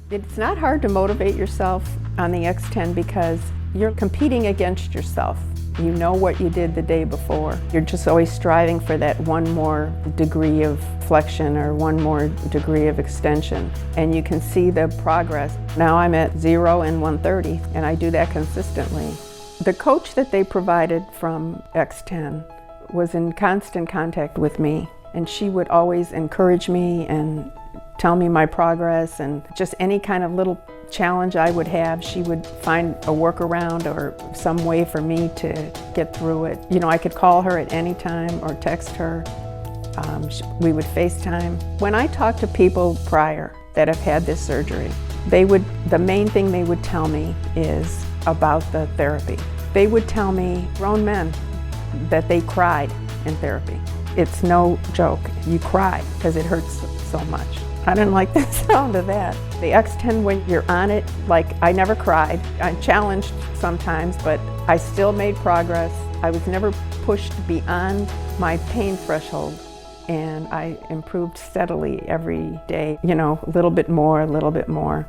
It's not hard to motivate yourself on the X10 because you're competing against yourself. You know what you did the day before. You're just always striving for that one more degree of flexion or one more degree of extension. And you can see the progress. Now I'm at 0 and 130, and I do that consistently. The coach that they provided from X10 was in constant contact with me, and she would always encourage me and tell me my progress, and just any kind of little challenge I would have, she would find a workaround or some way for me to get through it. You know, I could call her at any time or text her. We would FaceTime. When I talk to people prior that have had this surgery, the main thing they would tell me is about the therapy. They would tell me, grown men, that they cried in therapy. It's no joke. You cry because it hurts so much. I didn't like the sound of that. The X10, when you're on it, like, I never cried. I'm challenged sometimes, but I still made progress. I was never pushed beyond my pain threshold, and I improved steadily every day, you know, a little bit more, a little bit more.